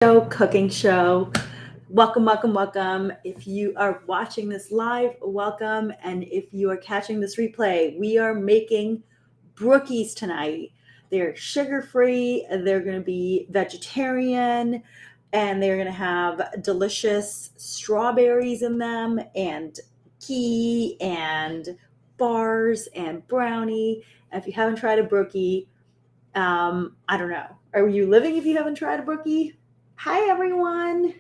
Cooking show. Welcome, welcome, welcome. If you are watching this live, welcome. And if you are catching this replay, we are making brookies tonight. They're sugar-free, they're going to be vegetarian, and they're going to have delicious strawberries in them, and ghee, and bars, and brownie. And if you haven't tried a brookie, I don't know. Are you living if you haven't tried a brookie? Hi, everyone.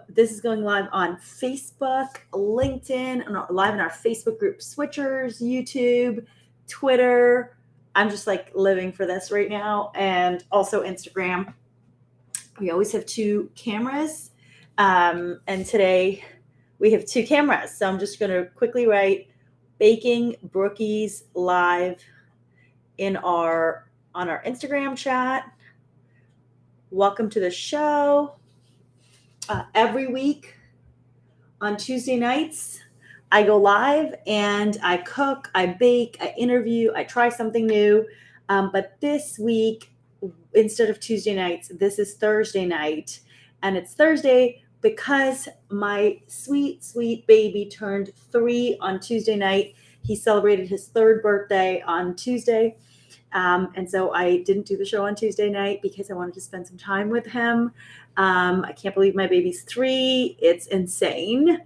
This is going live on Facebook, LinkedIn, and live in our Facebook group, Switchers, YouTube, Twitter. I'm just like living for this right now, and also Instagram. We always have two cameras, and today we have two cameras. So I'm just going to quickly write baking brookies live on our Instagram chat. Welcome to the show. Every week on Tuesday nights, I go live and I cook, I bake, I interview, I try something new. But this week, instead of Tuesday nights, this is Thursday night. And it's Thursday because my sweet, sweet baby turned 3 on Tuesday night. He celebrated his 3rd birthday on Tuesday. And so I didn't do the show on Tuesday night because I wanted to spend some time with him. I can't believe my baby's 3. It's insane.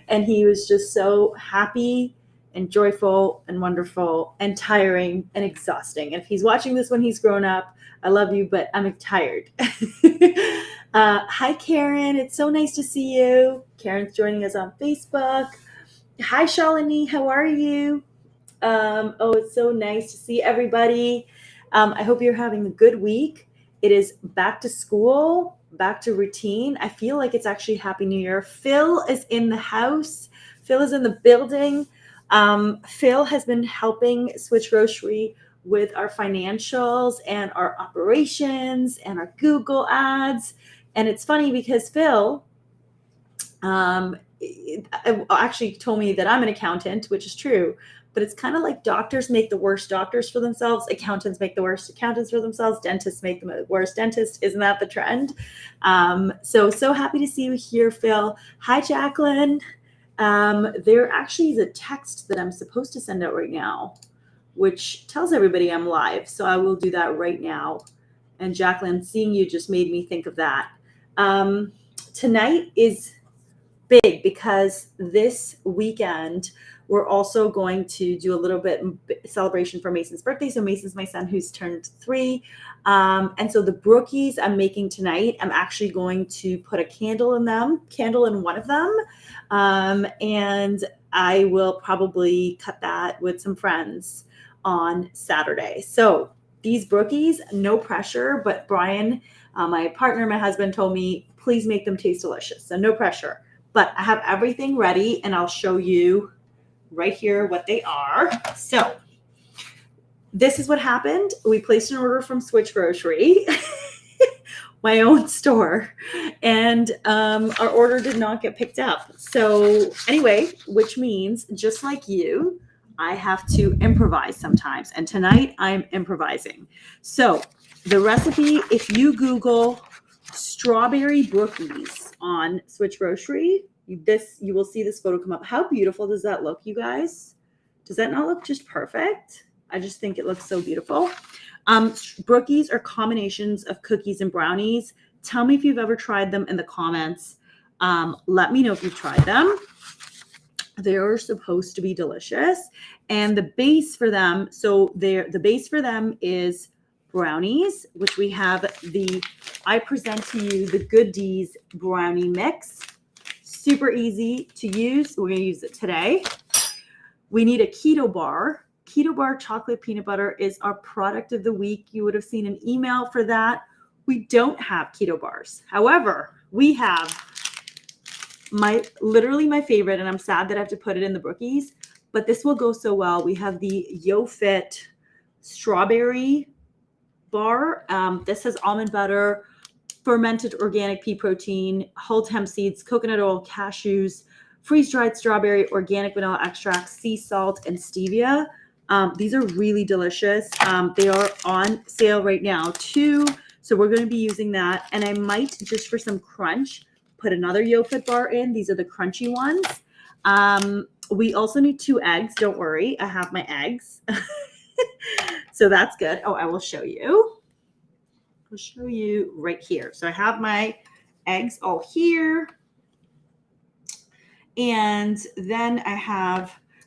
And he was just so happy and joyful and wonderful and tiring and exhausting. And if he's watching this when he's grown up, I love you, but I'm tired. Hi, Karen. It's so nice to see you. Karen's joining us on Facebook. Hi, Shalini. How are you? It's so nice to see everybody. I hope you're having a good week. It is back to school, back to routine. I feel like it's actually Happy New Year. Phil is in the house. Phil is in the building. Phil has been helping SwitchGrocery with our financials and our operations and our Google ads. And it's funny because Phil actually told me that I'm an accountant, which is true. But it's kind of like doctors make the worst doctors for themselves. Accountants make the worst accountants for themselves. Dentists make the worst dentists. Isn't that the trend? So happy to see you here, Phil. Hi, Jacqueline. There actually is a text that I'm supposed to send out right now, which tells everybody I'm live. So I will do that right now. And Jacqueline, seeing you just made me think of that. Tonight is big because this weekend we're also going to do a little bit celebration for Mason's birthday. So Mason's my son who's turned 3. And so the brookies I'm making tonight, I'm actually going to put a candle in one of them. And I will probably cut that with some friends on Saturday. So these brookies, no pressure, but Brian, my partner, my husband told me, please make them taste delicious. So no pressure. But I have everything ready and I'll show you right here what they are. So this is what happened. We placed an order from SwitchGrocery, my own store, and our order did not get picked up. So anyway, which means just like you, I have to improvise sometimes. And tonight I'm improvising. So the recipe, if you Google Strawberry Brookies on SwitchGrocery, you will see this photo come up. How beautiful does that look, you guys? Does that not look just perfect? I just think it looks so beautiful. Brookies are combinations of cookies and brownies. Tell me if you've ever tried them in the comments. Let me know if you've tried them. They're supposed to be delicious. And the base for them, the base for them is brownies, which we have I present to you the Good D's brownie mix. Super easy to use. We're going to use it today. We need a Keto Bar. Keto Bar chocolate peanut butter is our product of the week. You would have seen an email for that. We don't have Keto Bars. However, we have literally my favorite, and I'm sad that I have to put it in the brookies, but this will go so well. We have the YoFiit Strawberry Bar. This has almond butter, fermented organic pea protein, whole hemp seeds, coconut oil, cashews, freeze-dried strawberry, organic vanilla extract, sea salt, and stevia. These are really delicious. They are on sale right now. 2 So we're going to be using that. And I might, just for some crunch, put another YoFiit bar in. These are the crunchy ones. We also need 2 eggs. Don't worry. I have my eggs. So that's good. Oh, I will show you. I'll show you right here. So I have my eggs all here. And then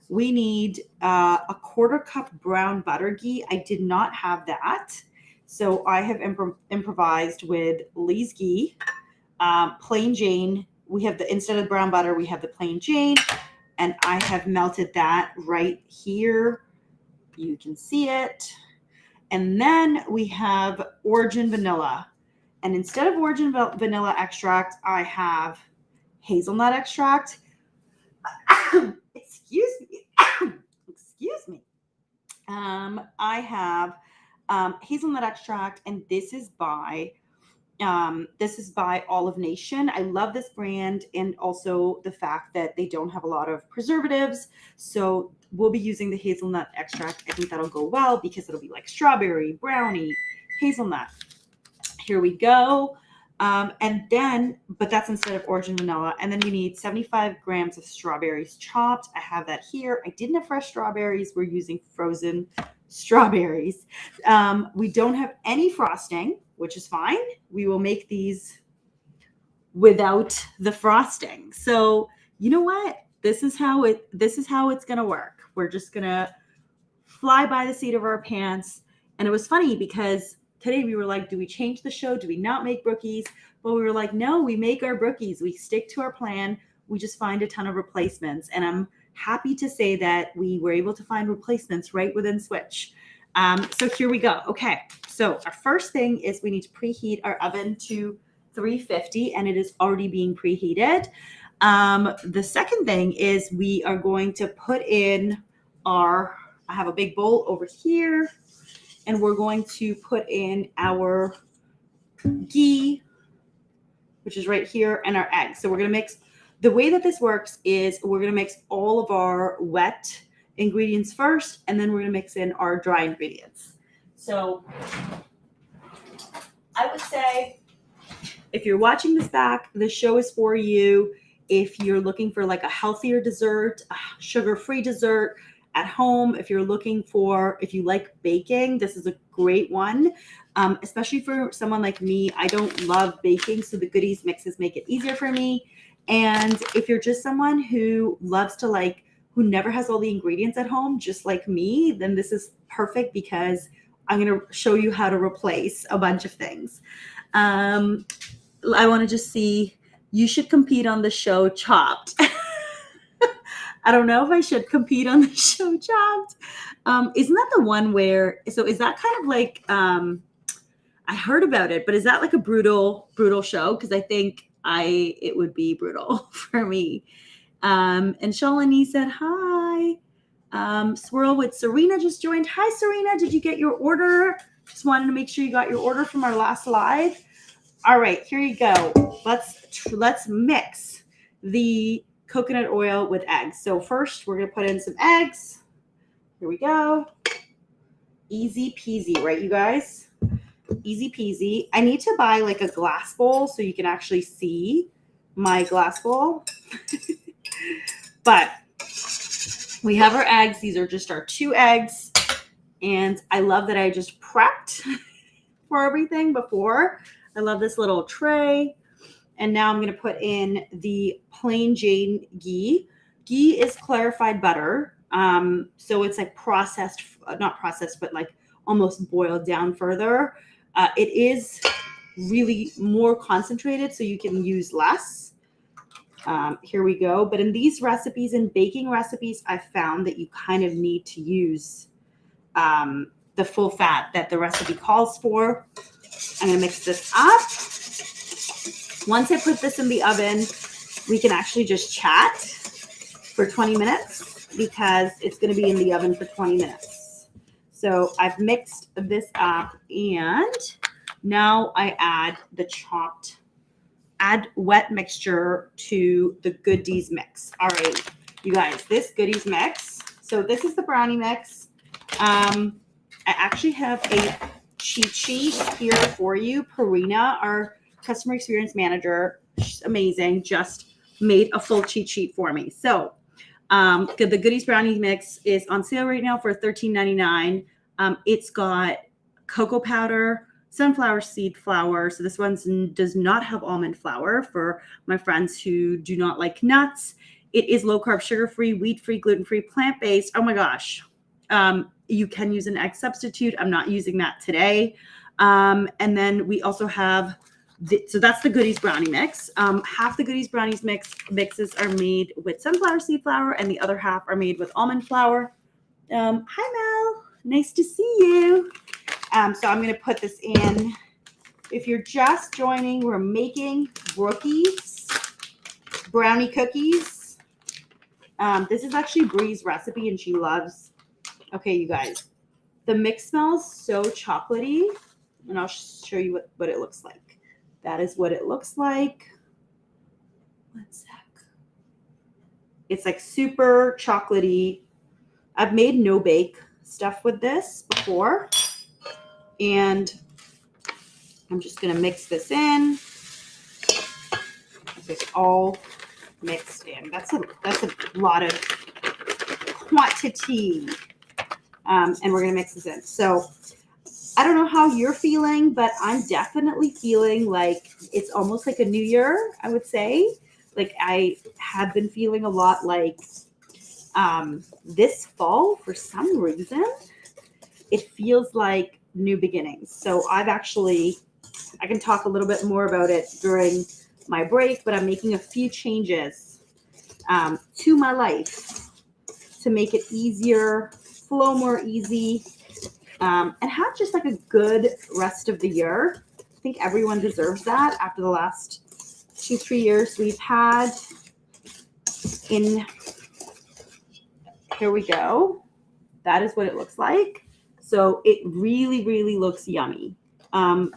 we need a 1/4 cup brown butter ghee. I did not have that. So I have improvised with Lee's ghee, plain Jane. We have instead of brown butter, we have the plain Jane. And I have melted that right here. You can see it. And then we have Origin Vanilla. And instead of Origin Vanilla Extract, I have Hazelnut Extract. Excuse me. Excuse me. I have Hazelnut Extract, and this is by Olive Nation. I love this brand, and also the fact that they don't have a lot of preservatives. So we'll be using the Hazelnut Extract. I think that'll go well because it'll be like strawberry, brownie, hazelnut. Here we go. But that's instead of Origin Vanilla. And then we need 75 grams of strawberries chopped. I have that here. I didn't have fresh strawberries. We're using frozen strawberries. We don't have any frosting, which is fine. We will make these without the frosting. So you know what? This is how it's gonna work. We're just gonna fly by the seat of our pants. And it was funny because today we were like, do we change the show? Do we not make brookies? But we were like, no, we make our brookies. We stick to our plan. We just find a ton of replacements. And I'm happy to say that we were able to find replacements right within Switch. So here we go. Okay. So our first thing is we need to preheat our oven to 350, and it is already being preheated. The second thing is we are going to put in I have a big bowl over here, and we're going to put in our ghee, which is right here, and our eggs. So we're going to mix. The way that this works is we're going to mix all of our wet ingredients first, and then we're going to mix in our dry ingredients. So I would say if you're watching this back, the show is for you. If you're looking for like a healthier dessert, a sugar-free dessert at home, if you like baking, this is a great one, especially for someone like me. I don't love baking, so the goodies mixes make it easier for me. And if you're just someone who loves to who never has all the ingredients at home, just like me, then this is perfect because I'm going to show you how to replace a bunch of things. I want to just see, you should compete on the show Chopped. I don't know if I should compete on the show Chopped. Isn't that the one so is that kind of like, I heard about it, but is that like a brutal show? Because I think it would be brutal for me. And Shalini said, hi. Swirl with Serena just joined. Hi, Serena. Did you get your order? Just wanted to make sure you got your order from our last live. All right, here you go. Let's mix the coconut oil with eggs. So first we're going to put in some eggs. Here we go. Easy peasy, right, you guys? Easy peasy. I need to buy like a glass bowl so you can actually see my glass bowl. But we have our eggs. These are just our 2 eggs. And I love that I just prepped for everything before. I love this little tray. And now I'm going to put in the plain Jane ghee. Ghee is clarified butter. So it's like not processed, but like almost boiled down further. It is really more concentrated, so you can use less. Here we go. But in these recipes, in baking recipes, I've found that you kind of need to use the full fat that the recipe calls for. I'm going to mix this up. Once I put this in the oven, we can actually just chat for 20 minutes because it's going to be in the oven for 20 minutes. So I've mixed this up, and now I add wet mixture to the goodies mix. All right, you guys, this goodies mix. So this is the brownie mix. I actually have a cheat sheet here for you. Parina, our customer experience manager, she's amazing, just made a full cheat sheet for me. So the Goodies Brownie mix is on sale right now for $13.99. It's got cocoa powder, sunflower seed flour. So this one does not have almond flour for my friends who do not like nuts. It is low carb, sugar free, wheat free, gluten free, plant based. Oh my gosh. You can use an egg substitute. I'm not using that today. And then we also have, so that's the Goodies Brownie mix. Half the Goodies Brownies mixes are made with sunflower seed flour, and the other half are made with almond flour. Hi, Mel. Nice to see you. So I'm going to put this in. If you're just joining, we're making Brookie's brownie cookies. This is actually Bree's recipe, and she loves. Okay, you guys, the mix smells so chocolatey, and I'll show you what it looks like. That is what it looks like. One sec. It's like super chocolatey. I've made no bake stuff with this before, and I'm just gonna mix this in. It's all mixed in. That's a lot of quantity. And we're going to mix this in. So I don't know how you're feeling, but I'm definitely feeling like it's almost like a new year, I would say. Like I have been feeling a lot like this fall, for some reason, it feels like new beginnings. So I can talk a little bit more about it during my break, but I'm making a few changes to my life to make it easier, flow more easy, and have just like a good rest of the year. I think everyone deserves that after the last 2-3 years we've had. Here we go. That is what it looks like. So it really, really looks yummy. I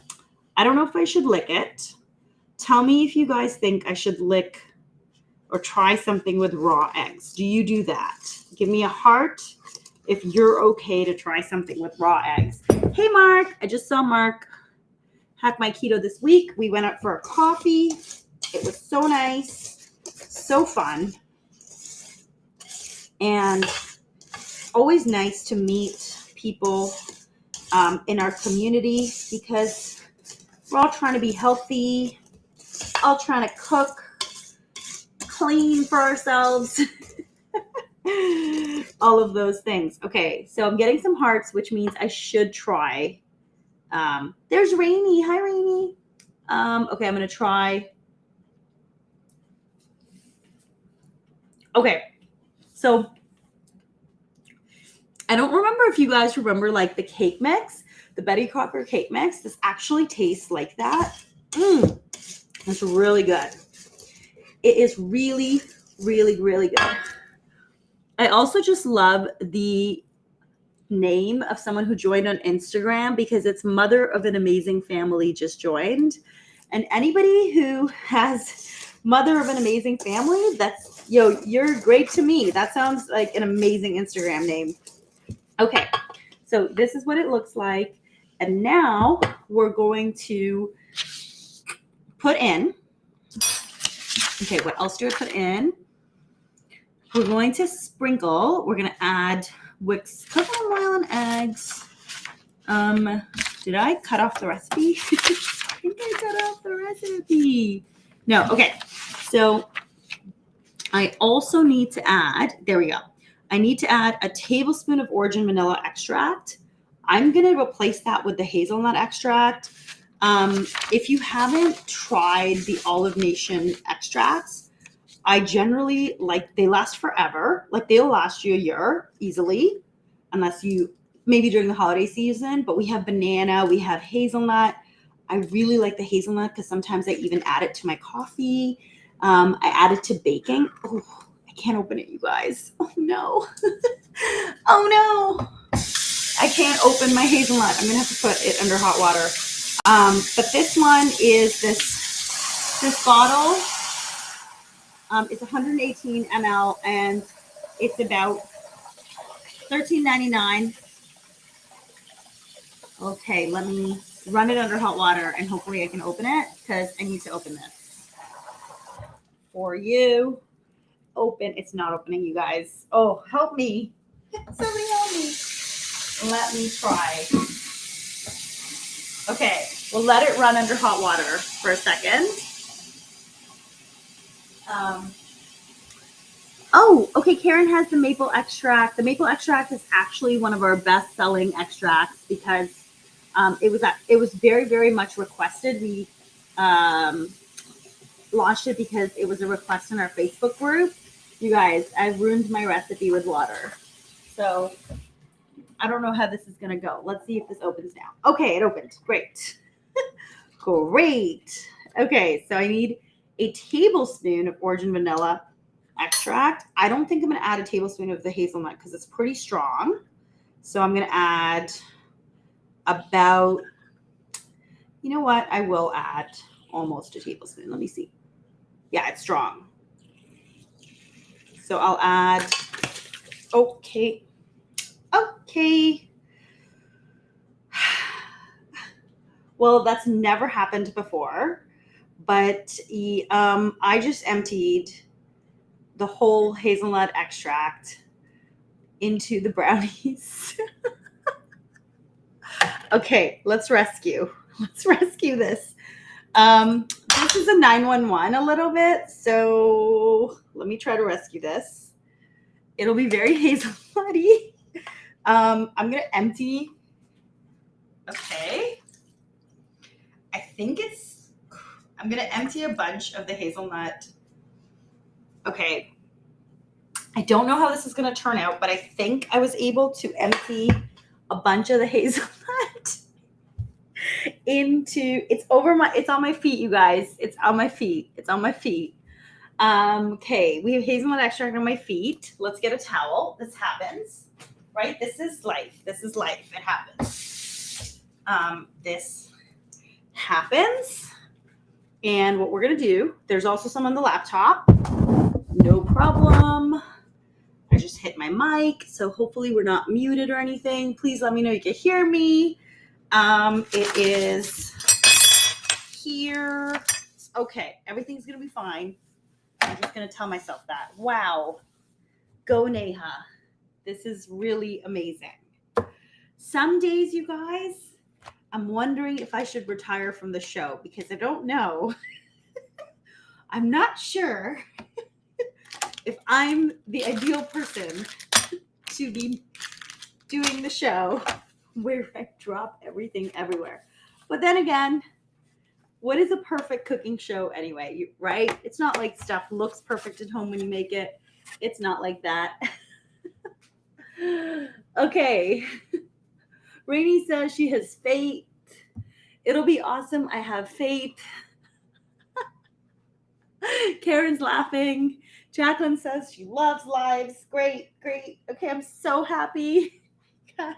don't know if I should lick it. Tell me if you guys think I should lick or try something with raw eggs. Do you do that? Give me a heart if you're okay to try something with raw eggs. Hey, Mark. I just saw Mark hack my keto this week. We went out for a coffee. It was so nice, so fun, and always nice to meet people in our community because we're all trying to be healthy, all trying to cook, clean for ourselves. All of those things. Okay, so I'm getting some hearts, which means I should try. There's Rainy. Hi, Rainy. Okay, I'm going to try. Okay, so I don't remember if you guys remember like the cake mix, the Betty Crocker cake mix. This actually tastes like that. It's really good. It is really, really, really good. I also just love the name of someone who joined on Instagram because it's Mother of an Amazing Family just joined. And anybody who has Mother of an Amazing Family, that's, you're great to me. That sounds like an amazing Instagram name. Okay, so this is what it looks like. And now we're going to put in, okay, what else do I put in? We're going to sprinkle. We're going to add Wix coconut oil and eggs. Did I cut off the recipe? I think I cut off the recipe. No, okay. So I also need to add, there we go. I need to add a tablespoon of origin vanilla extract. I'm going to replace that with the hazelnut extract. If you haven't tried the Olive Nation extracts, I generally they last forever. Like they'll last you a year easily, unless you, maybe during the holiday season, but we have banana, we have hazelnut. I really like the hazelnut because sometimes I even add it to my coffee. I add it to baking. Oh, I can't open it, you guys. Oh no. Oh no. I can't open my hazelnut. I'm going to have to put it under hot water. But this one is this bottle. It's 118 ml and it's about $13.99. Okay, let me run it under hot water and hopefully I can open it because I need to open this for you. Open. It's not opening, you guys. Oh, help me. Somebody help me. Let me try. Okay, we'll let it run under hot water for a second. Oh, okay, Karen has the maple extract. The maple extract is actually one of our best-selling extracts because it was very, very much requested. We launched it because it was a request in our Facebook group. You guys, I've ruined my recipe with water. So I don't know how this is going to go. Let's see if this opens now. Okay, it opened. Great. Great. Okay, so I need a tablespoon of origin vanilla extract. I don't think I'm going to add a tablespoon of the hazelnut because it's pretty strong. So I'm going to add about, you know what? I will add almost a tablespoon. Let me see. Yeah, it's strong. So I'll add, okay. Well, that's never happened before, but I just emptied the whole hazelnut extract into the brownies. Okay, let's rescue this. This is a 911 a little bit, so let me try to rescue this. It'll be very hazelnutty. I'm gonna empty. Okay. I'm gonna empty a bunch of the hazelnut. Okay. I don't know how this is gonna turn out, but I think I was able to empty a bunch of the hazelnut into, it's on my feet, you guys. It's on my feet. Okay, we have hazelnut extract on my feet. Let's get a towel. This happens, right? This is life. It happens. This happens. And what we're going to do, there's also some on the laptop. No problem. I just hit my mic, so hopefully we're not muted or anything. Please let me know you can hear me. It is here. Okay, everything's going to be fine. I'm just going to tell myself that. Wow. Go Neha. This is really amazing. Some days, you guys, I'm wondering if I should retire from the show because I don't know. I'm not sure if I'm the ideal person to be doing the show where I drop everything everywhere. But then again, what is a perfect cooking show anyway, right? It's not like stuff looks perfect at home when you make it. It's not like that. Okay. Rainey says she has faith. It'll be awesome. I have faith. Karen's laughing. Jacqueline says she loves lives. Great. Okay, I'm so happy. Guys.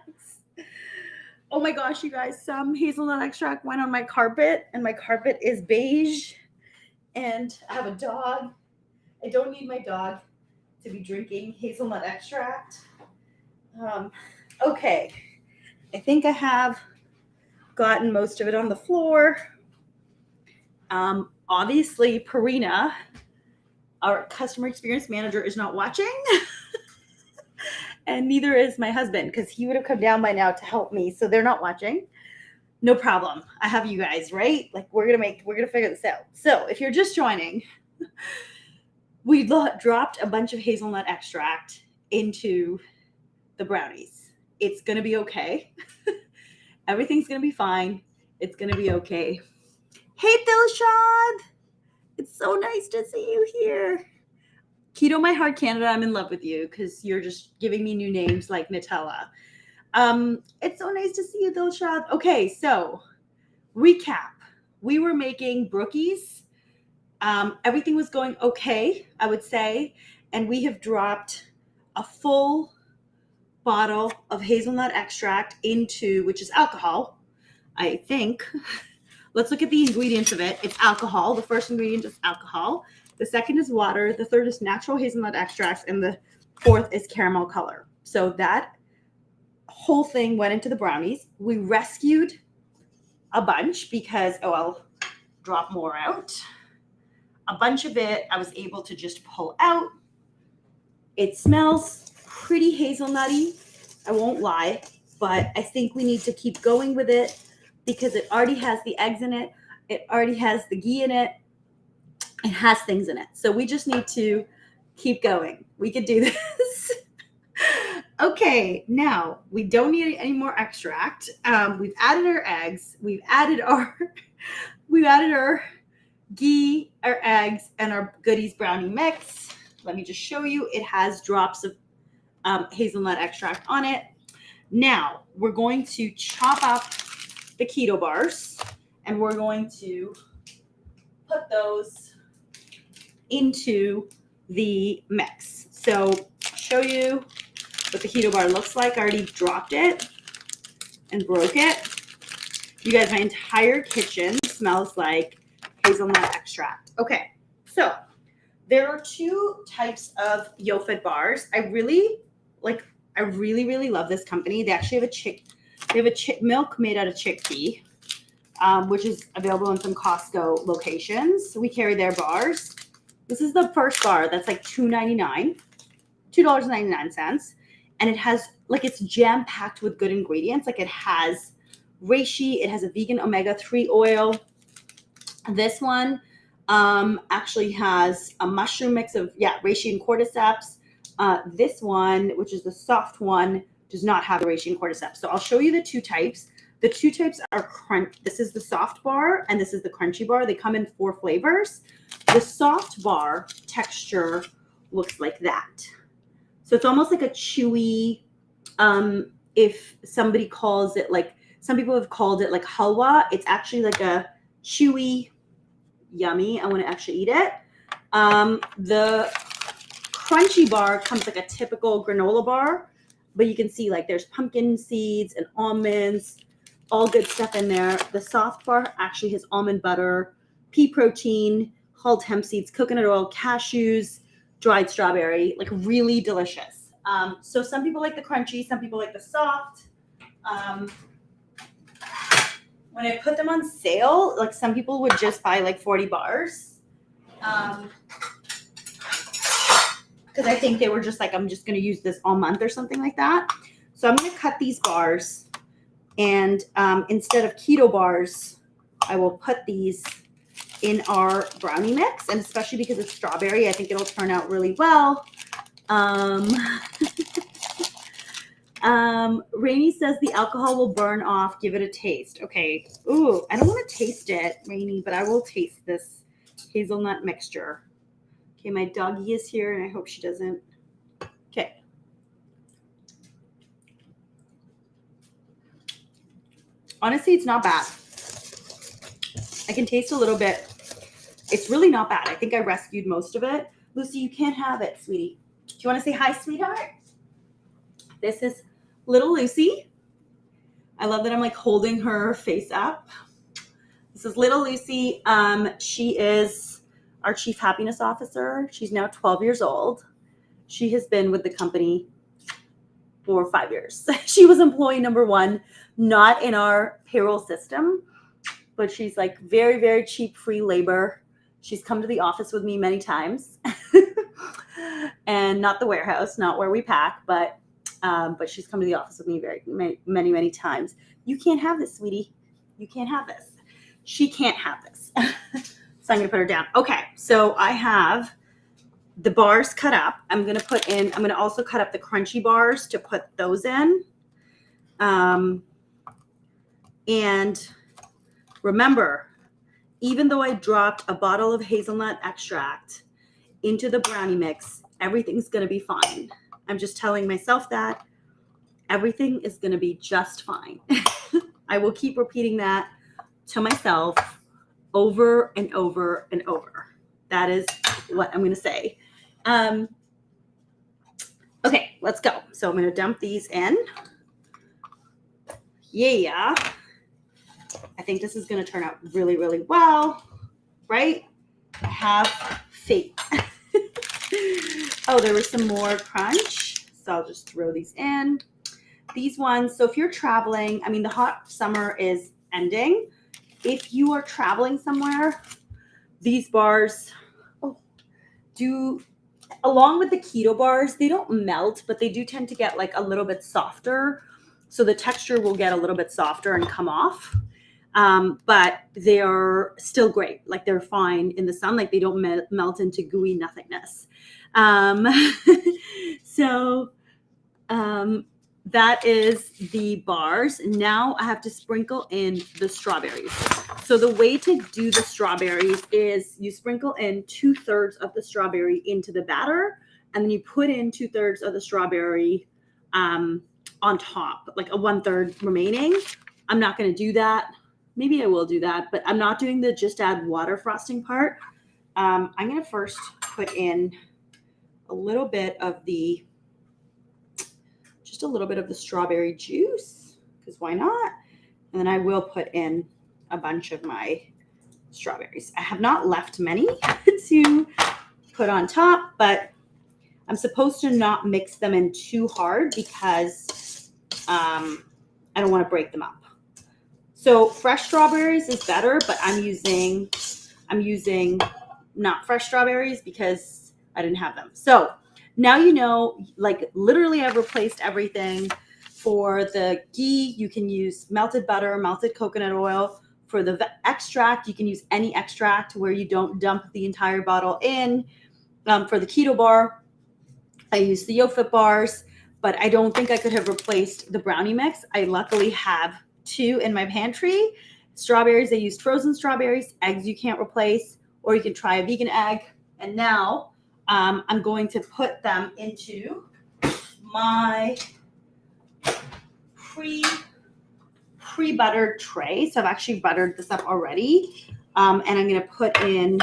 Oh my gosh, you guys, some hazelnut extract went on my carpet, and my carpet is beige. And I have a dog. I don't need my dog to be drinking hazelnut extract. Okay. I think I have gotten most of it on the floor. Obviously, Parina, our customer experience manager, is not watching. And neither is my husband, because he would have come down by now to help me. So they're not watching. No problem. I have you guys, right? Like we're gonna figure this out. So if you're just joining, we dropped a bunch of hazelnut extract into the brownies. It's gonna be okay. Everything's gonna be fine. It's gonna be okay. Hey, Dilshad! It's so nice to see you here. Keto My Heart Canada, I'm in love with you because you're just giving me new names like Nutella. It's so nice to see you, Dilshad. Okay, so recap. We were making brookies. Everything was going okay, I would say. And we have dropped a full bottle of hazelnut extract into, which is alcohol, I think. Let's look at the ingredients of it. It's alcohol. The first ingredient is alcohol. The second is water. The third is natural hazelnut extracts. And the fourth is caramel color. So that whole thing went into the brownies. We rescued a bunch because, oh, I'll drop more out. A bunch of it I was able to just pull out. It smells pretty hazelnutty, I won't lie, but I think we need to keep going with it because it already has the eggs in it. It already has the ghee in it. It has things in it. So we just need to keep going. We could do this. Okay, now we don't need any more extract. We've added our eggs. We've added our ghee, our eggs, and our goodies brownie mix. Let me just show you. It has drops of hazelnut extract on it. Now we're going to chop up the keto bars, and we're going to put those into the mix. So I'll show you what the keto bar looks like. I already dropped it and broke it. You guys, my entire kitchen smells like hazelnut extract. Okay, so there are two types of YoFiit bars. I really love this company. They actually have a milk made out of chickpea, which is available in some Costco locations. So we carry their bars. This is the first bar that's like $2.99, $2.99. And it has, like, it's jam-packed with good ingredients. Like, it has reishi, it has a vegan omega-3 oil. This one actually has a mushroom mix of, reishi and cordyceps. This one, which is the soft one, does not have the reishi and cordyceps. So I'll show you the two types. The two types are crunch. This is the soft bar and this is the crunchy bar. They come in 4 flavors. The soft bar texture looks like that. So it's almost like a chewy, if somebody calls it, like, some people have called it like halwa. It's actually like a chewy, yummy. I want to actually eat it. The crunchy bar comes like a typical granola bar, but you can see, like, there's pumpkin seeds and almonds, all good stuff in there. The soft bar actually has almond butter, pea protein, hulled hemp seeds, coconut oil, cashews, dried strawberry, like, really delicious. So some people like the crunchy, some people like the soft. When I put them on sale, like, some people would just buy like 40 bars. Because I think they were just like, I'm just going to use this all month or something like that. So I'm going to cut these bars, and instead of keto bars, I will put these in our brownie mix, and especially because it's strawberry, I think it'll turn out really well. Rainy says the alcohol will burn off. Give it a taste. Okay. Ooh, I don't want to taste it, Rainy, but I will taste this hazelnut mixture. Okay, my doggie is here, and I hope she doesn't. Okay. Honestly, it's not bad. I can taste a little bit. It's really not bad. I think I rescued most of it. Lucy, you can't have it, sweetie. Do you want to say hi, sweetheart? This is little Lucy. I love that I'm like holding her face up. This is little Lucy. She is our chief happiness officer. She's now 12 years old. She has been with the company for 5 years. She was employee number 1, not in our payroll system, but she's like very, very cheap free labor. She's come to the office with me many times, and not the warehouse, not where we pack, but she's come to the office with me many times. You can't have this, sweetie. You can't have this. She can't have this. So I'm going to put her down. Okay, so I have the bars cut up. I'm going to also cut up the crunchy bars to put those in. And remember, even though I dropped a bottle of hazelnut extract into the brownie mix, everything's going to be fine. I'm just telling myself that everything is going to be just fine. I will keep repeating that to myself over and over and over. That is what I'm going to say. Okay, let's go. So I'm going to dump these in. Yeah. I think this is going to turn out really, really well, right? I have faith. Oh, there was some more crunch, so I'll just throw these in. these ones, so if you're traveling, I mean, the hot summer is ending. If you are traveling somewhere, these bars do, along with the keto bars, they don't melt, but they do tend to get like a little bit softer. So the texture will get a little bit softer and come off. But they're still great. Like they're fine in the sun. Like they don't melt into gooey nothingness. So that is the bars. Now I have to sprinkle in the strawberries. So the way to do the strawberries is you sprinkle in 2/3 of the strawberry into the batter, and then you put in 2/3 of the strawberry on top, like a 1/3 remaining. I'm not going to do that. Maybe I will do that, but I'm not doing the just add water frosting part. I'm going to first put in a little bit of the strawberry juice, because why not? And then I will put in a bunch of my strawberries. I have not left many to put on top, but I'm supposed to not mix them in too hard because I don't want to break them up. So fresh strawberries is better, but I'm using not fresh strawberries because I didn't have them. So now you know, like literally I've replaced everything. For the ghee, you can use melted butter, melted coconut oil. For the extract, you can use any extract where you don't dump the entire bottle in. For the keto bar, I use the YoFiit bars, but I don't think I could have replaced the brownie mix. I luckily have 2 in my pantry. Strawberries, I used frozen strawberries. Eggs you can't replace, or you can try a vegan egg. And now I'm going to put them into my pre-buttered tray. So I've actually buttered this up already. And I'm going to put in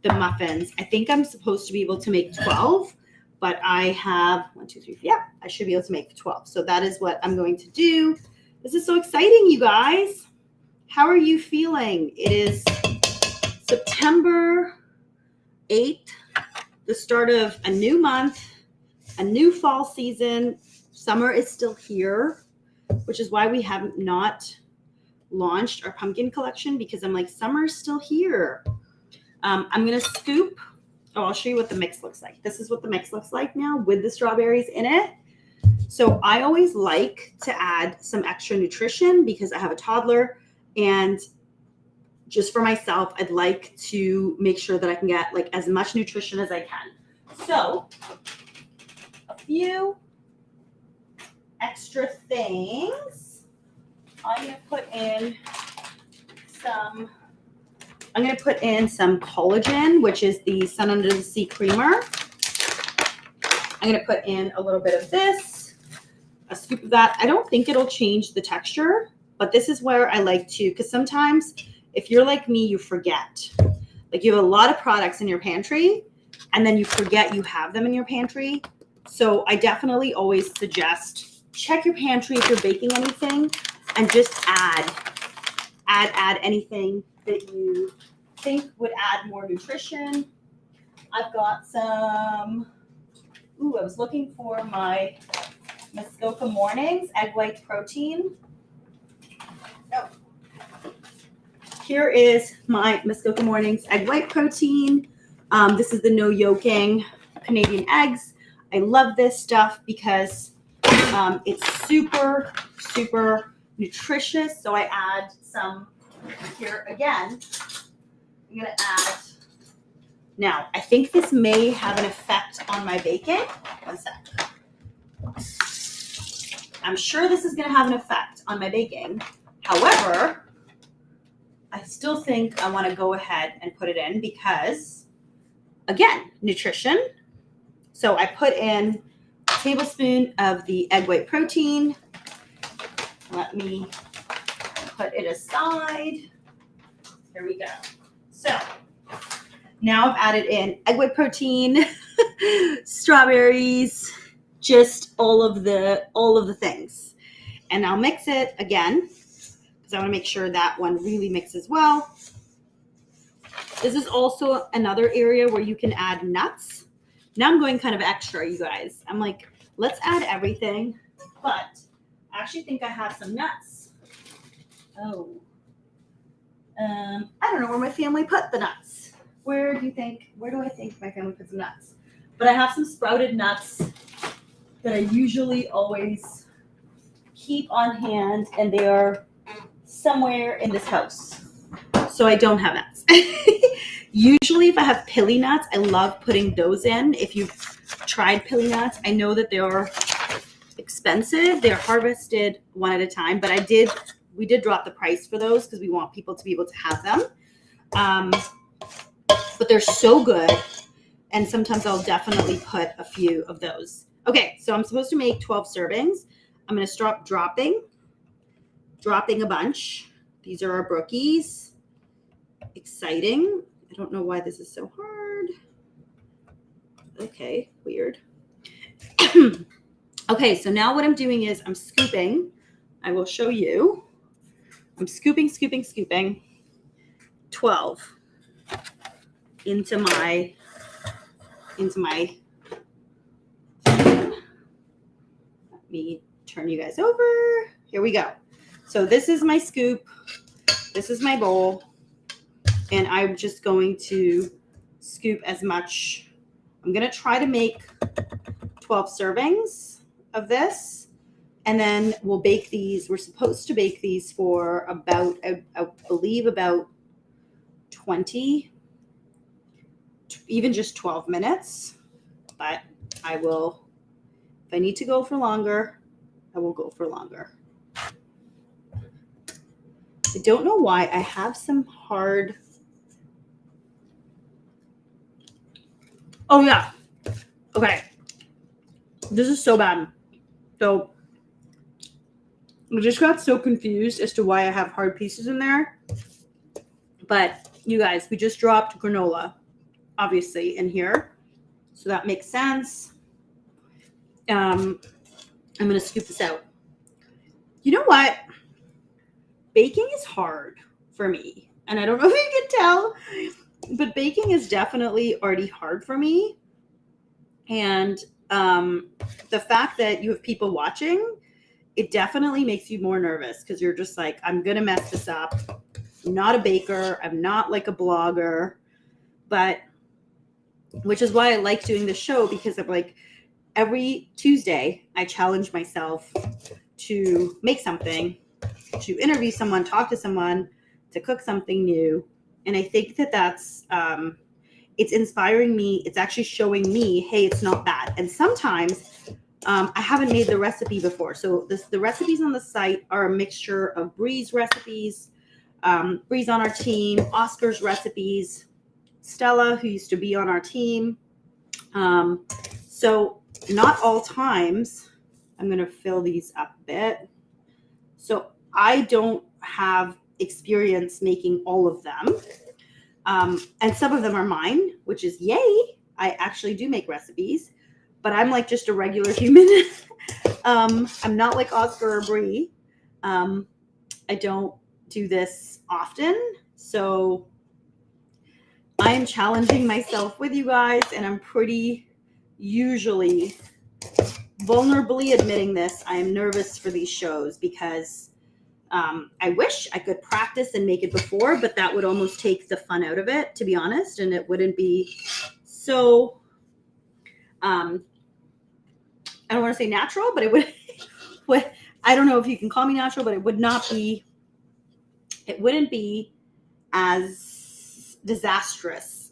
the muffins. I think I'm supposed to be able to make 12, but I have 1, 2, 3, yeah, I should be able to make 12. So that is what I'm going to do. This is so exciting, you guys. How are you feeling? It is September 8th, the start of a new month, a new fall season. Summer is still here, which is why we have not launched our pumpkin collection, because I'm like, summer's still here. I'm going to scoop. Oh, I'll show you what the mix looks like. This is what the mix looks like now with the strawberries in it. So I always like to add some extra nutrition because I have a toddler, and just for myself, I'd like to make sure that I can get like as much nutrition as I can. So a few extra things. I'm going to put in some collagen, which is the Sun Under the Sea creamer. I'm going to put in a little bit of this, a scoop of that. I don't think it'll change the texture, but this is where I like to, because sometimes if you're like me, you forget. Like you have a lot of products in your pantry and then you forget you have them in your pantry. So I definitely always suggest check your pantry if you're baking anything and just add anything that you think would add more nutrition. I've got some, I was looking for my Muskoka Mornings egg white protein. Oh. Here is my Muskoka Mornings egg white protein. This is the no yolking Canadian eggs. I love this stuff because it's super, super nutritious. So I add some here again. I'm going to add. Now, I think this may have an effect on my baking. One sec. I'm sure this is going to have an effect on my baking. However, I still think I want to go ahead and put it in because, again, nutrition. So I put in a tablespoon of the egg white protein. Let me put it aside. Here we go. So now I've added in egg white protein, strawberries, just all of the things. And I'll mix it again because I want to make sure that one really mixes well. This is also another area where you can add nuts. Now I'm going kind of extra, you guys. I'm like, let's add everything, but I actually think I have some nuts. Oh. I don't know where my family put the nuts. Where do I think my family puts the nuts? But I have some sprouted nuts that I usually always keep on hand, and they are somewhere in this house. So I don't have nuts. Usually if I have pili nuts, I love putting those in. If you've tried pili nuts, I know that they're expensive. They're harvested one at a time, but we did drop the price for those because we want people to be able to have them. But they're so good. And sometimes I'll definitely put a few of those. Okay, so I'm supposed to make 12 servings. I'm going to start dropping a bunch. These are our brookies. Exciting. I don't know why this is so hard. Okay, weird. Okay, so now what I'm doing is I'm scooping. I will show you. I'm scooping 12 into my let me turn you guys over. Here we go. So this is my scoop. This is my bowl. And I'm just going to scoop as much. I'm going to try to make 12 servings of this. And then we'll bake these. We're supposed to bake these for about, I believe, about 20, even just 12 minutes. But I will, if I need to go for longer, I will go for longer. I don't know why I have some hard. Oh, yeah. Okay. This is so bad. So I just got so confused as to why I have hard pieces in there. But you guys, we just dropped granola, obviously, in here. So that makes sense. I'm going to scoop this out. You know what? Baking is hard for me. And I don't know if you can tell, but baking is definitely already hard for me. And the fact that you have people watching, it definitely makes you more nervous because you're just like, I'm going to mess this up. I'm not a baker. I'm not like a blogger. But which is why I like doing this show, because of like every Tuesday, I challenge myself to make something, to interview someone, talk to someone, to cook something new. And I think that that's, it's inspiring me. It's actually showing me, hey, it's not bad. And sometimes I haven't made the recipe before. So the recipes on the site are a mixture of Bree's recipes, Bree's on our team, Oscar's recipes, Stella, who used to be on our team. So not all times. I'm going to fill these up a bit. So I don't have experience making all of them. And some of them are mine, which is yay. I actually do make recipes, but I'm like just a regular human. I'm not like Oscar or Bree. I don't do this often. So I'm challenging myself with you guys, and I'm pretty usually vulnerably admitting this. I am nervous for these shows because I wish I could practice and make it before, but that would almost take the fun out of it, to be honest, and it wouldn't be so, I don't want to say natural, but it would, I don't know if you can call me natural, but it wouldn't be as disastrous.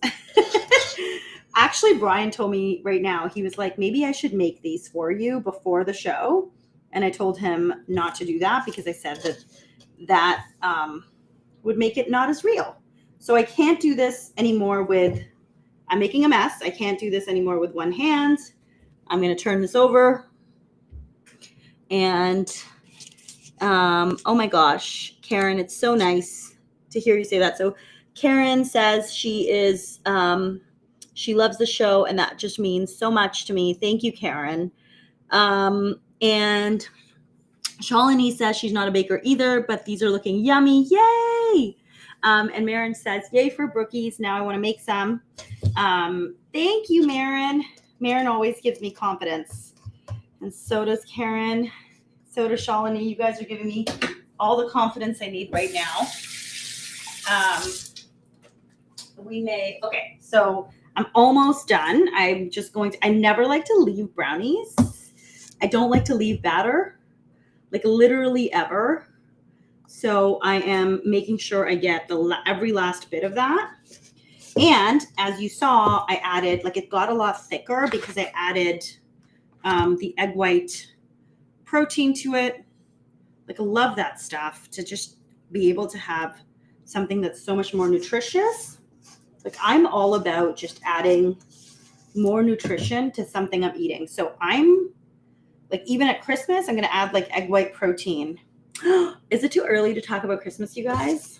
Actually, Brian told me right now, he was like, maybe I should make these for you before the show. And I told him not to do that because I said that would make it not as real. So I can't do this anymore I'm making a mess. I can't do this anymore with one hand. I'm going to turn this over. And oh my gosh, Karen, it's so nice to hear you say that. So Karen says she loves the show, and that just means so much to me. Thank you, Karen. And Shalini says she's not a baker either, but these are looking yummy. Yay! And Marin says, yay for Brookies. Now I want to make some. Thank you, Marin. Marin always gives me confidence. And so does Karen. So does Shalini. You guys are giving me all the confidence I need right now. Okay, so I'm almost done. I'm just going to, I never like to leave brownies. I don't like to leave batter, like literally ever. So I am making sure I get every last bit of that. And as you saw, I added, like it got a lot thicker because I added the egg white protein to it. Like I love that stuff to just be able to have something that's so much more nutritious. Like I'm all about just adding more nutrition to something I'm eating. So I'm like, even at Christmas, I'm going to add like egg white protein. Is it too early to talk about Christmas, you guys?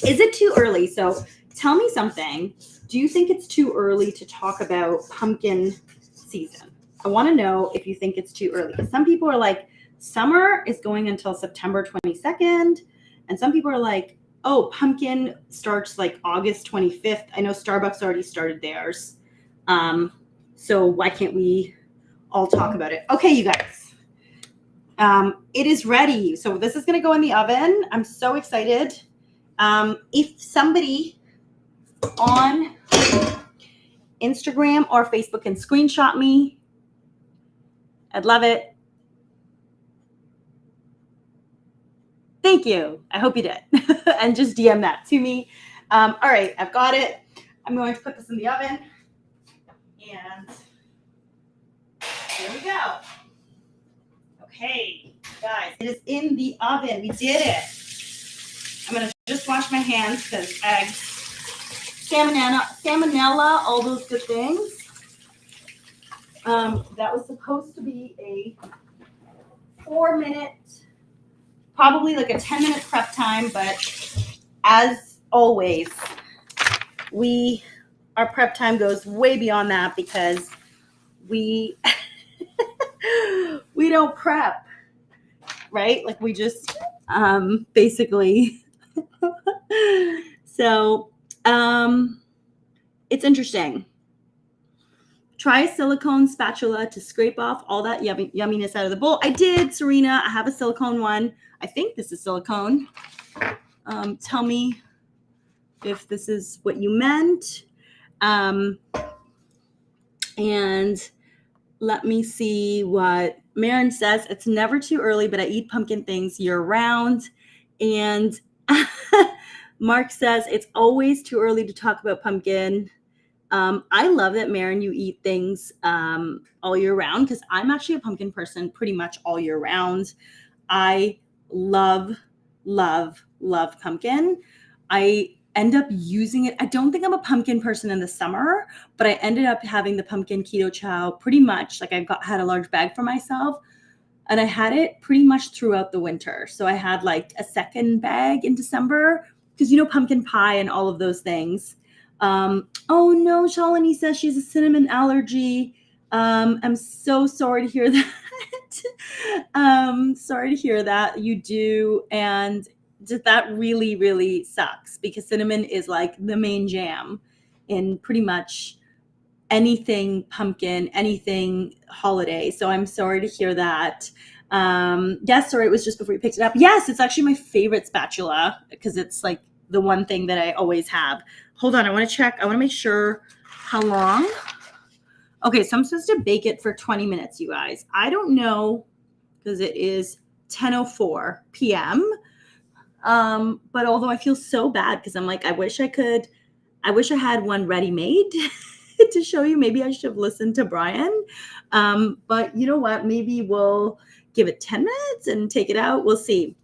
Is it too early? So tell me something. Do you think it's too early to talk about pumpkin season? I want to know if you think it's too early. Some people are like, summer is going until September 22nd. And some people are like, oh, pumpkin starts like August 25th. I know Starbucks already started theirs. So why can't we all talk about it? Okay, you guys. It is ready. So this is going to go in the oven. I'm so excited. If somebody on Instagram or Facebook can screenshot me, I'd love it. Thank you. I hope you did. And just DM that to me. All right, I've got it. I'm going to put this in the oven. And here we go. Okay, guys, it is in the oven. We did it. I'm going to just wash my hands because eggs, salmonella, all those good things. That was supposed to be a 4-minute, probably like a 10-minute prep time, but as always, our prep time goes way beyond that because we we don't prep, right? Like we just basically. So it's interesting. Try a silicone spatula to scrape off all that yumminess out of the bowl. I did, Serena. I have a silicone one. I think this is silicone. Tell me if this is what you meant. And let me see what Marin says. It's never too early, but I eat pumpkin things year round. And Mark says it's always too early to talk about pumpkin. I love that, Marin, you eat things all year round because I'm actually a pumpkin person pretty much all year round. I love, love, love pumpkin. I end up using it. I don't think I'm a pumpkin person in the summer, but I ended up having the pumpkin keto chow pretty much. Like I had a large bag for myself and I had it pretty much throughout the winter. So I had like a second bag in December because, you know, pumpkin pie and all of those things. Oh no, Shalini says she has a cinnamon allergy. I'm so sorry to hear that. Sorry to hear that you do. And just that really, really sucks because cinnamon is like the main jam in pretty much anything pumpkin, anything holiday. So I'm sorry to hear that. Yes, sorry, it was just before you picked it up. Yes, it's actually my favorite spatula because it's like the one thing that I always have. Hold on, I want to check. I want to make sure how long. Okay, so I'm supposed to bake it for 20 minutes, you guys. I don't know because it is 10:04 p.m. But although I feel so bad because I'm like, I wish I had one ready-made to show you. Maybe I should have listened to Brian. But you know what? Maybe we'll give it 10 minutes and take it out. We'll see.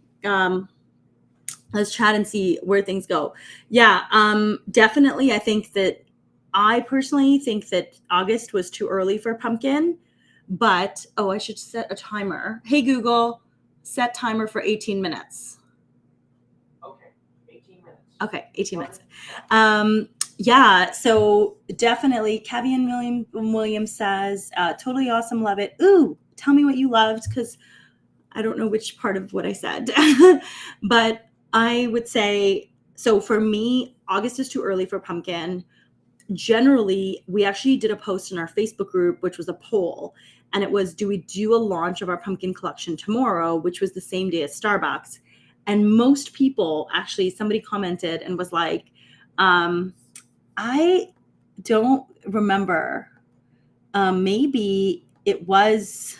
Let's chat and see where things go. Yeah, definitely. I personally think that August was too early for pumpkin, but, I should set a timer. Hey, Google, set timer for 18 minutes. Okay, 18 minutes. Okay, 18 minutes. Yeah, so definitely Kavian William says, totally awesome, love it. Ooh, tell me what you loved because I don't know which part of what I said. But I would say, so for me, August is too early for pumpkin. Generally, we actually did a post in our Facebook group, which was a poll. And it was, do we do a launch of our pumpkin collection tomorrow, which was the same day as Starbucks? And most people, actually, somebody commented and was like, I don't remember. Maybe it was,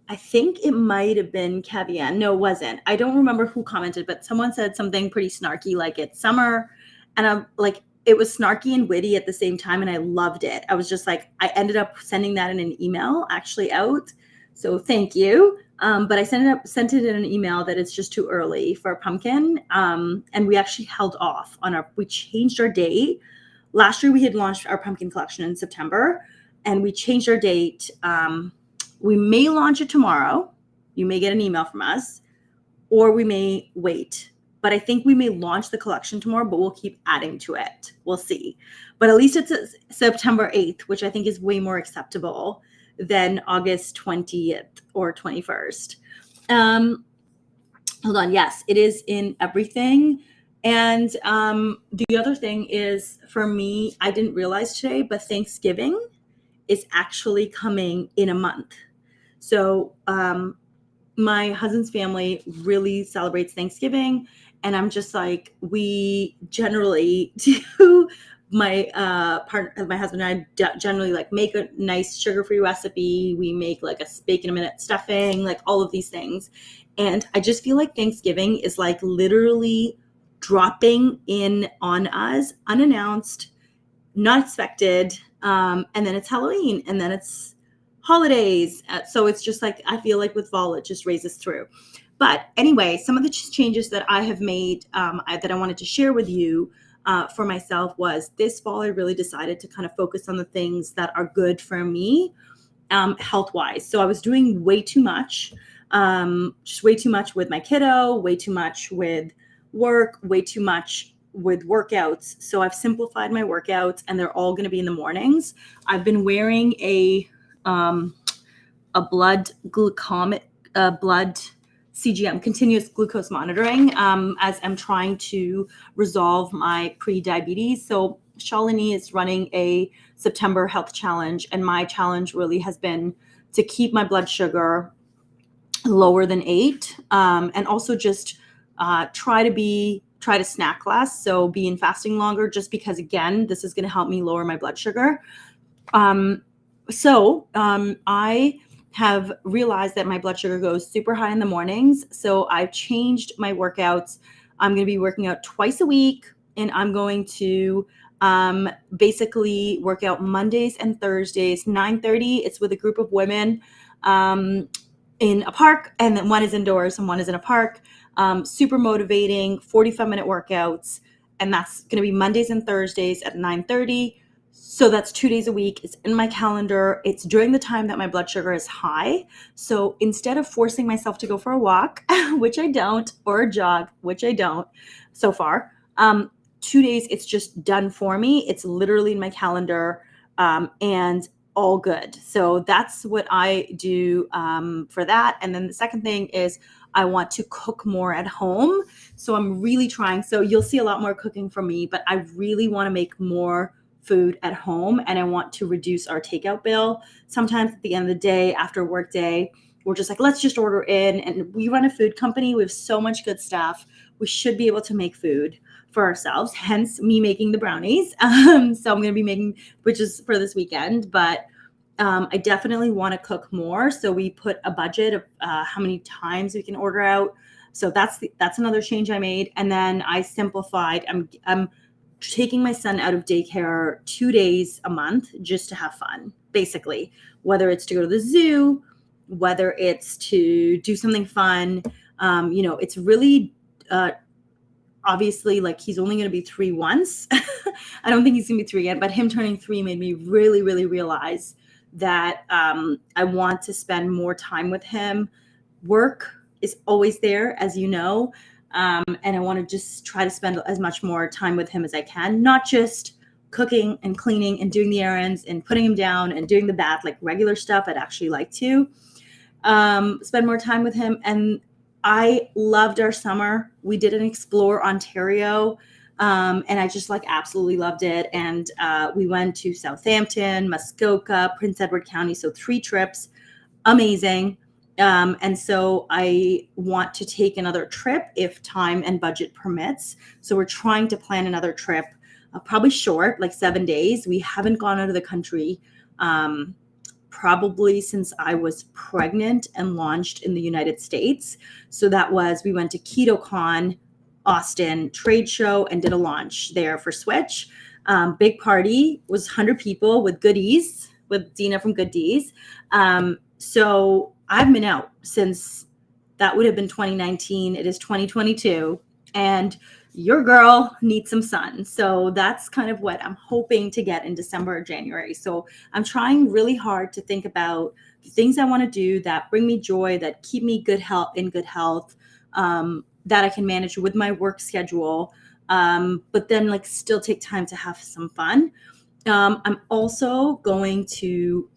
I think it might have been Cavian. No, it wasn't. I don't remember who commented, but someone said something pretty snarky, like it's summer. And I'm like, it was snarky and witty at the same time. And I loved it. I was just like, I ended up sending that in an email actually out. So thank you. But I sent it in an email that it's just too early for a pumpkin. And we actually held off on we changed our date. Last year we had launched our pumpkin collection in September, and we changed our date. We may launch it tomorrow. You may get an email from us, or we may wait. But I think we may launch the collection tomorrow, but we'll keep adding to it. We'll see. But at least it's September 8th, which I think is way more acceptable than August 20th or 21st. Hold on. Yes, it is in everything. And the other thing is, for me, I didn't realize today, but Thanksgiving is actually coming in a month. So my husband's family really celebrates Thanksgiving. And I'm just like, we generally do, my husband and I generally like make a nice sugar-free recipe. We make like a bacon a minute stuffing, like all of these things. And I just feel like Thanksgiving is like literally dropping in on us unannounced, not expected. And then it's Halloween, and then it's holidays. So it's just like, I feel like with fall, it just raises through. But anyway, some of the changes that I have made that I wanted to share with you for myself was this fall, I really decided to kind of focus on the things that are good for me health-wise. So I was doing way too much, just way too much with my kiddo, way too much with work, way too much with workouts. So I've simplified my workouts, and they're all going to be in the mornings. I've been wearing a blood CGM, continuous glucose monitoring, as I'm trying to resolve my pre-diabetes. So Shalini is running a September health challenge, and my challenge really has been to keep my blood sugar lower than 8, and also just try to snack less, so be in fasting longer, just because, again, this is going to help me lower my blood sugar. I have realized that my blood sugar goes super high in the mornings. So I've changed my workouts. I'm going to be working out twice a week, and I'm going to basically work out Mondays and Thursdays, 9:30. It's with a group of women in a park, and then one is indoors and one is in a park. Super motivating, 45-minute workouts. And that's going to be Mondays and Thursdays at 9:30. So that's 2 days a week. It's in my calendar. It's during the time that my blood sugar is high. So instead of forcing myself to go for a walk, which I don't, or a jog, which I don't so far, 2 days, it's just done for me. It's literally in my calendar, and all good. So that's what I do for that. And then the second thing is I want to cook more at home. So I'm really trying. So you'll see a lot more cooking from me, but I really want to make more food at home, and I want to reduce our takeout bill. Sometimes at the end of the day, after a work day, we're just like, let's just order in. And we run a food company. We have so much good stuff. We should be able to make food for ourselves, hence me making the brownies. So I'm going to be making, which is for this weekend, but I definitely want to cook more. So we put a budget of how many times we can order out. So that's another change I made. And then I simplified. I'm taking my son out of daycare 2 days a month just to have fun, basically, whether it's to go to the zoo, whether it's to do something fun. It's really obviously, like, he's only going to be 3 once. I don't think he's going to be 3 yet, but him turning 3 made me really, really realize that I want to spend more time with him. Work is always there, as you know. And I want to just try to spend as much more time with him as I can, not just cooking and cleaning and doing the errands and putting him down and doing the bath, like regular stuff. I'd actually like to spend more time with him. And I loved our summer. We did an Explore Ontario And I just like absolutely loved it. And we went to Southampton, Muskoka, Prince Edward County. So 3 trips, amazing. And so I want to take another trip if time and budget permits. So we're trying to plan another trip, probably short, like 7 days. We haven't gone out of the country probably since I was pregnant and launched in the United States. So that was, we went to KetoCon, Austin trade show, and did a launch there for Switch. Big party, was 100 people with goodies, with Dina from Good Dees. So I've been out since, that would have been 2019. It is 2022. And your girl needs some sun. So that's kind of what I'm hoping to get in December or January. So I'm trying really hard to think about the things I want to do that bring me joy, that keep me good health, that I can manage with my work schedule, but then like still take time to have some fun. I'm also going to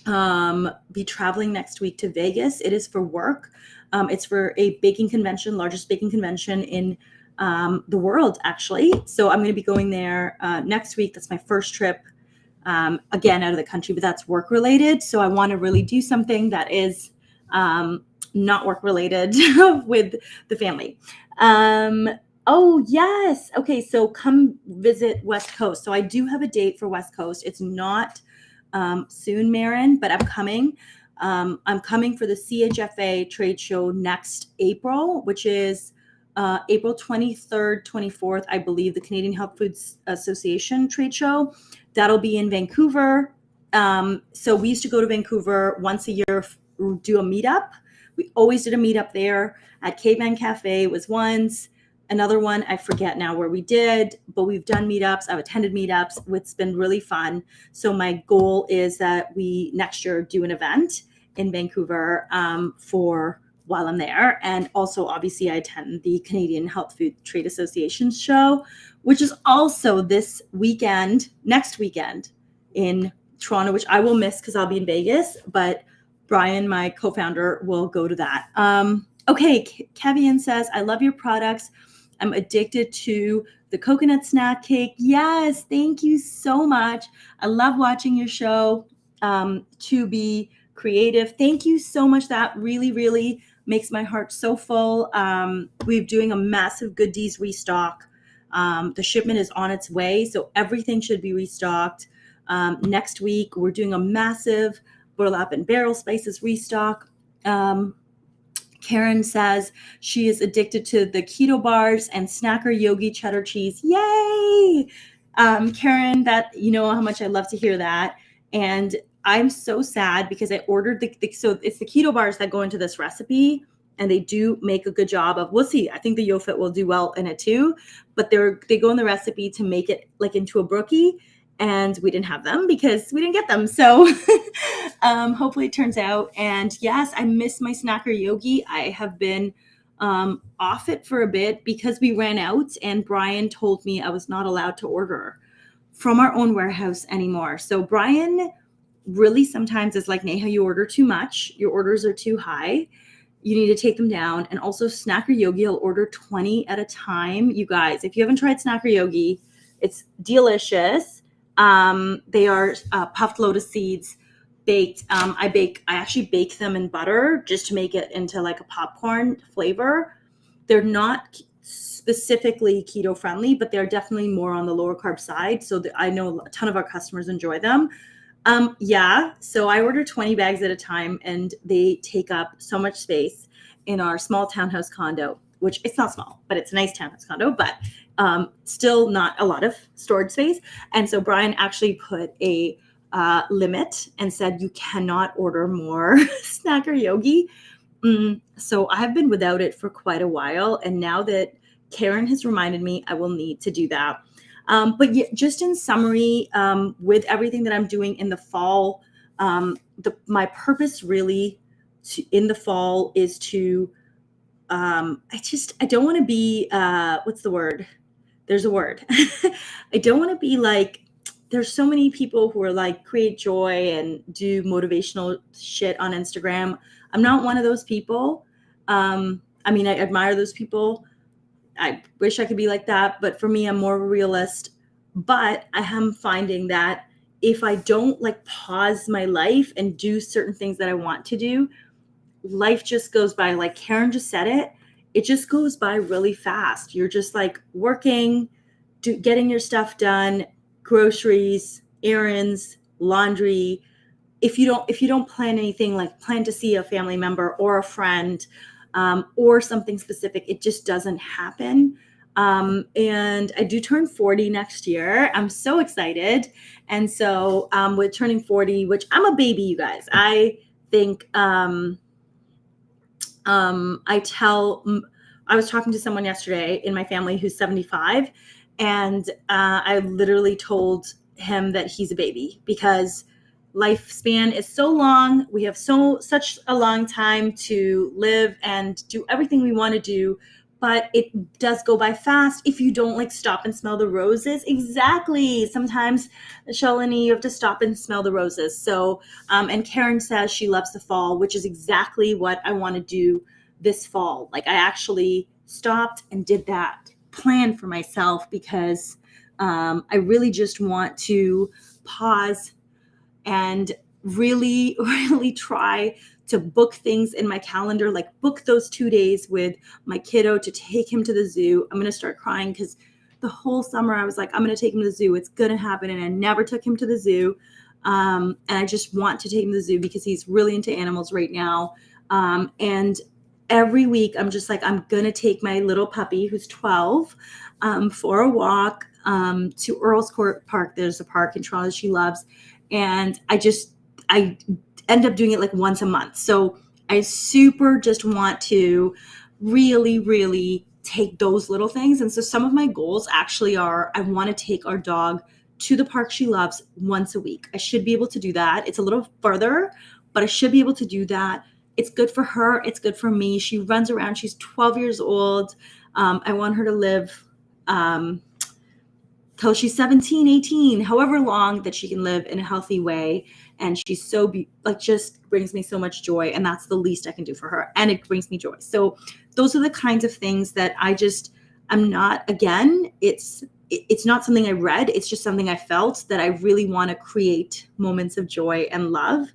be traveling next week to Vegas. It is for work. It's for a baking convention, largest baking convention in the world, actually. So I'm going to be going there next week. That's my first trip, again, out of the country, but that's work related. So I want to really do something that is not work related with the family. Oh, yes. Okay. So come visit West Coast. So I do have a date for West Coast. It's not soon, Marin, but I'm coming. I'm coming for the CHFA trade show next April, which is April 23rd, 24th, I believe, the Canadian Health Foods Association trade show. That'll be in Vancouver. So we used to go to Vancouver once a year, do a meetup. We always did a meetup there at Caveman Cafe. It was once. Another one, I forget now where we did, but we've done meetups. I've attended meetups. It's been really fun. So my goal is that we next year do an event in Vancouver for while I'm there. And also, obviously, I attend the Canadian Health Food Trade Association show, which is also this weekend, next weekend in Toronto, which I will miss because I'll be in Vegas. But Brian, my co-founder, will go to that. Okay, Kevin says, I love your products. I'm addicted to the coconut snack cake. Yes, thank you so much. I love watching your show, To Be Creative. Thank you so much. That really, really makes my heart so full. We're doing a massive Good Deeds restock. The shipment is on its way, so everything should be restocked. Next week, we're doing a massive burlap and barrel spices restock. Karen says she is addicted to the Keto Bars and Snacker Yogi cheddar cheese. Yay! Karen, that, you know how much I love to hear that. And I'm so sad because I ordered so it's the Keto Bars that go into this recipe, and they do make a good job of, we'll see. I think the YoFiit will do well in it too, but they go in the recipe to make it like into a Brookie. And we didn't have them because we didn't get them. So hopefully it turns out. And yes, I miss my Snacker Yogi. I have been off it for a bit because we ran out, and Brian told me I was not allowed to order from our own warehouse anymore. So Brian really sometimes is like, Neha, you order too much. Your orders are too high. You need to take them down. And also Snacker Yogi, I'll order 20 at a time. You guys, if you haven't tried Snacker Yogi, it's delicious. They are puffed lotus seeds baked. I actually bake them in butter just to make it into like a popcorn flavor. They're not specifically keto friendly, but they're definitely more on the lower carb side. So I know a ton of our customers enjoy them. Yeah, so I order 20 bags at a time, and they take up so much space in our small townhouse condo, which it's not small, but it's a nice townhouse condo, but still not a lot of storage space. And so Brian actually put a limit and said, you cannot order more Snacker Yogi. So I've been without it for quite a while. And now that Karen has reminded me, I will need to do that. But yeah, just in summary, with everything that I'm doing in the fall, my purpose really in the fall is to, I don't want to be, what's the word? There's a word. I don't want to be like, there's so many people who are like create joy and do motivational shit on Instagram. I'm not one of those people. I mean, I admire those people, I wish I could be like that, but for me, I'm more of a realist. But I am finding that if I don't like pause my life and do certain things that I want to do, life just goes by. Like Karen just said it just goes by really fast. You're just like working, getting your stuff done, groceries, errands, laundry. If you don't plan anything, like plan to see a family member or a friend, or something specific, it just doesn't happen. And I do turn 40 next year. I'm so excited. And so with turning 40, which I'm a baby, you guys, I think I was talking to someone yesterday in my family who's 75, and I literally told him that he's a baby because lifespan is so long. We have such a long time to live and do everything we want to do, but it does go by fast if you don't like stop and smell the roses. Exactly. Sometimes, Shalini, you have to stop and smell the roses. So, and Karen says she loves the fall, which is exactly what I want to do this fall. Like I actually stopped and did that plan for myself because I really just want to pause and really, really try to book things in my calendar, like book those 2 days with my kiddo to take him to the zoo. I'm going to start crying because the whole summer I was like, I'm going to take him to the zoo. It's going to happen. And I never took him to the zoo. And I just want to take him to the zoo because he's really into animals right now. And every week I'm just like, I'm going to take my little puppy who's 12 for a walk to Earl's Court Park. There's a park in Toronto she loves. And I end up doing it like once a month. So I super just want to really, really take those little things. And so some of my goals actually are, I want to take our dog to the park she loves once a week. I should be able to do that. It's a little further, but I should be able to do that. It's good for her. It's good for me. She runs around. She's 12 years old. I want her to live till she's 17, 18, however long that she can live in a healthy way. And she's so just brings me so much joy. And that's the least I can do for her. And it brings me joy. So those are the kinds of things that I'm not, again, it's not something I read. It's just something I felt that I really want to create moments of joy and love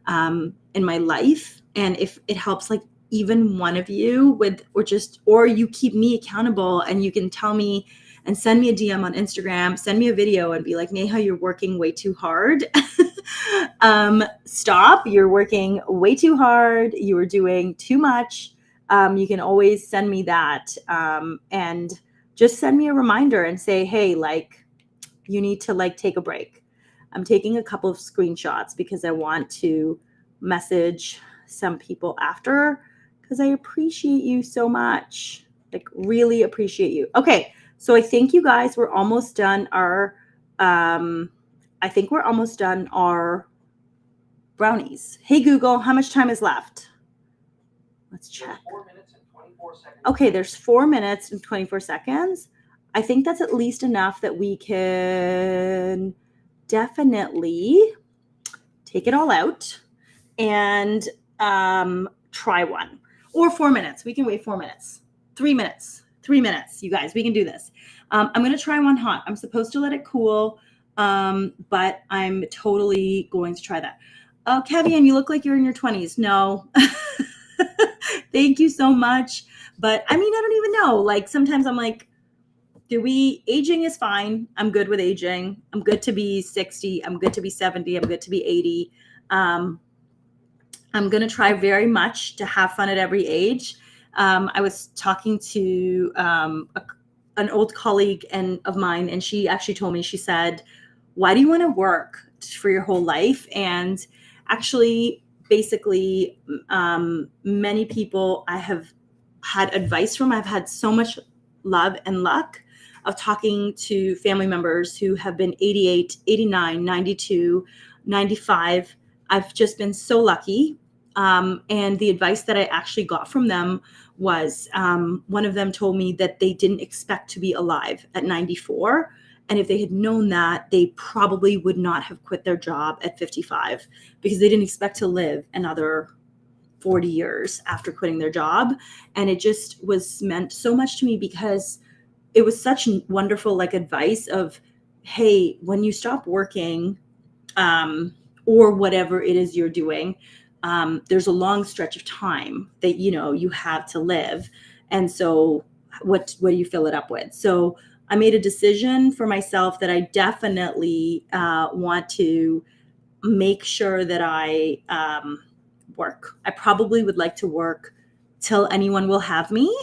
in my life. And if it helps like even one of you or you keep me accountable and you can tell me and send me a DM on Instagram, send me a video and be like, Neha, you're working way too hard. Stop, you're working way too hard. You are doing too much. You can always send me that. And just send me a reminder and say, hey, like you need to like take a break. I'm taking a couple of screenshots because I want to message some people after because I appreciate you so much. Like really appreciate you. Okay. So I think you guys, we're almost done our brownies. Hey Google, how much time is left? Let's check. 4 minutes and 24 seconds. Okay, there's 4 minutes and 24 seconds. I think that's at least enough that we can definitely take it all out and try one. Or 4 minutes. We can wait 4 minutes. 3 minutes. 3 minutes, you guys. We can do this. I'm going to try one hot. I'm supposed to let it cool, but I'm totally going to try that. Oh, Kevian, you look like you're in your 20s. No. Thank you so much. But I mean, I don't even know. Like sometimes I'm like, aging is fine. I'm good with aging. I'm good to be 60. I'm good to be 70. I'm good to be 80. I'm going to try very much to have fun at every age. I was talking to an old colleague of mine, and she actually told me, she said, why do you want to work for your whole life? And actually, basically, many people I have had advice from, I've had so much love and luck of talking to family members who have been 88, 89, 92, 95. I've just been so lucky. And the advice that I actually got from them was one of them told me that they didn't expect to be alive at 94. And if they had known that, they probably would not have quit their job at 55 because they didn't expect to live another 40 years after quitting their job. And it just was meant so much to me because it was such wonderful like advice of, hey, when you stop working, or whatever it is you're doing, there's a long stretch of time that, you know, you have to live. And so what do you fill it up with? So I made a decision for myself that I definitely want to make sure that I work. I probably would like to work till anyone will have me.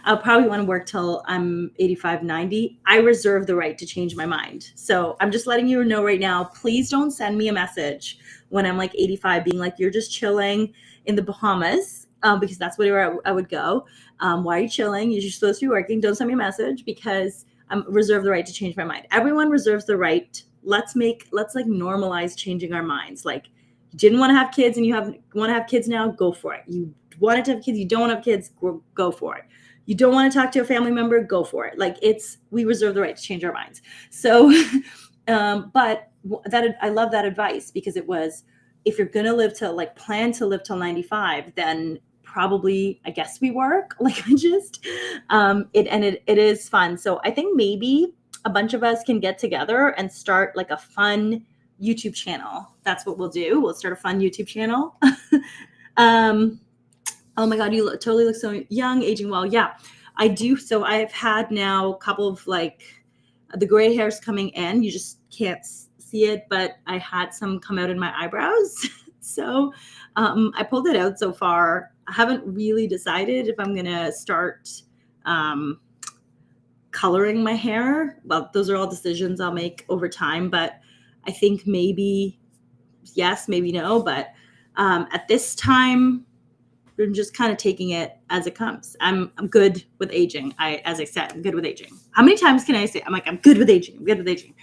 I'll probably want to work till I'm 85, 90. I reserve the right to change my mind. So I'm just letting you know right now, please don't send me a message when I'm like 85 being like, you're just chilling in the Bahamas, because that's where I would go. Why are you chilling? You're supposed to be working. Don't send me a message because I'm reserve the right to change my mind. Everyone reserves the right. Let's like normalize changing our minds. Like, you didn't want to have kids and you want to have kids now, go for it. You wanted to have kids, you don't want to have kids, go for it. You don't want to talk to a family member, go for it. Like, we reserve the right to change our minds. So, but that I love that advice because it was, if you're going to live till like plan to live till 95, then probably, I guess we work. Like, I just, it is fun. So I think maybe a bunch of us can get together and start like a fun YouTube channel. That's what we'll do. We'll start a fun YouTube channel. Oh my God, you totally look so young, aging well. Yeah, I do. So I've had now a couple of like the gray hairs coming in. You just can't see it, but I had some come out in my eyebrows. So I pulled it out so far. I haven't really decided if I'm going to start coloring my hair. Well, those are all decisions I'll make over time, but I think maybe yes, maybe no. But at this time, I'm just kind of taking it as it comes. I'm good with aging. As I said, I'm good with aging. How many times can I say, I'm good with aging. I'm good with aging.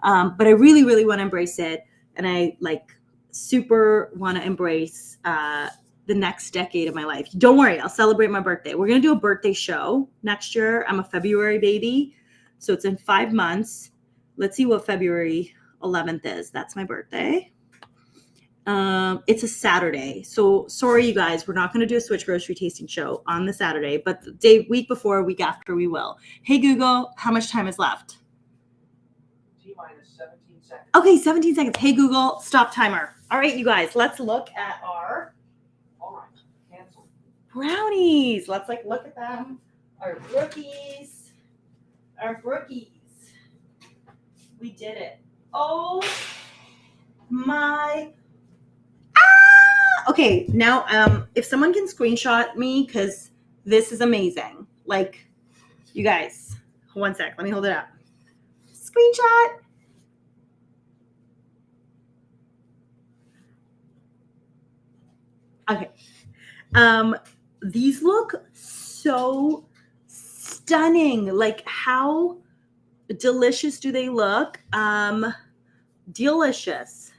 But I really, really want to embrace it. And I like super want to embrace the next decade of my life. Don't worry, I'll celebrate my birthday. We're going to do a birthday show next year. I'm a February baby. So it's in 5 months. Let's see what February 11th is. That's my birthday. It's a Saturday. So sorry, you guys, we're not going to do a SwitchGrocery tasting show on the Saturday, but the week before, week after, we will. Hey, Google, how much time is left? T-minus 17 seconds. Okay, 17 seconds. Hey, Google, stop timer. All right, you guys, let's look at our Cancel. brownies. Let's look at them. Our brookies. We did it. Oh my. Okay, now if someone can screenshot me, because this is amazing. Like, you guys, one sec, let me hold it up. Screenshot. Okay. These look so stunning. Like, how delicious do they look? Delicious.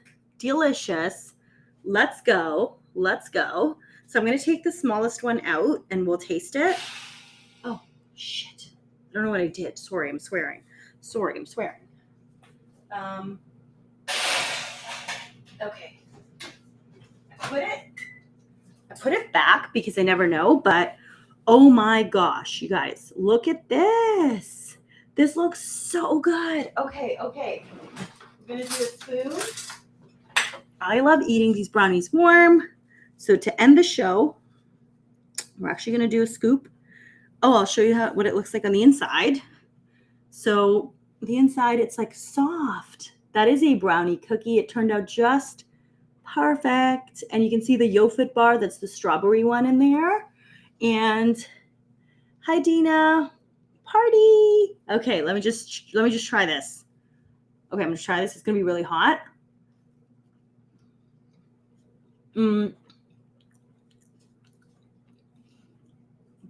Let's go. So I'm going to take the smallest one out and we'll taste it. Oh, shit. I don't know what I did. Sorry, I'm swearing. Okay. I put it back because I never know, but oh my gosh, you guys, look at this. This looks so good. Okay. I'm going to do a spoon. I love eating these brownies warm. So to end the show, we're actually going to do a scoop. Oh, I'll show you what it looks like on the inside. So the inside, it's like soft. That is a brownie cookie. It turned out just perfect. And you can see the YoFiit bar. That's the strawberry one in there. And hi, Dina. Party. Okay, let me just try this. Okay, I'm going to try this. It's going to be really hot.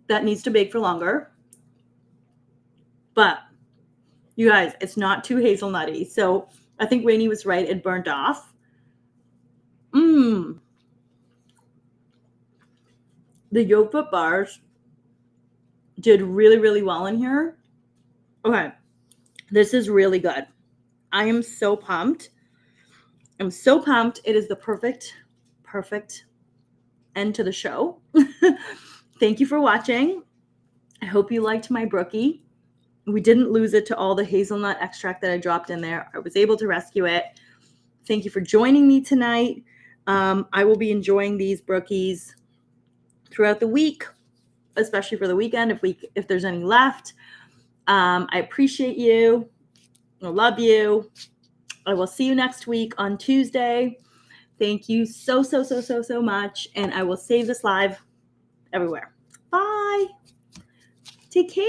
That needs to bake for longer. But you guys, it's not too hazelnutty. So I think Rainey was right. It burnt off. The YoFiit bars did really, really well in here. Okay. This is really good. I am so pumped. It is the perfect end to the show. Thank you for watching. I hope you liked my Brookie. We didn't lose it to all the hazelnut extract that I dropped in there. I was able to rescue it. Thank you for joining me tonight. I will be enjoying these Brookies throughout the week, especially for the weekend if there's any left. I appreciate you. I love you. I will see you next week on Tuesday. Thank you so much. And I will save this live everywhere. Bye. Take care.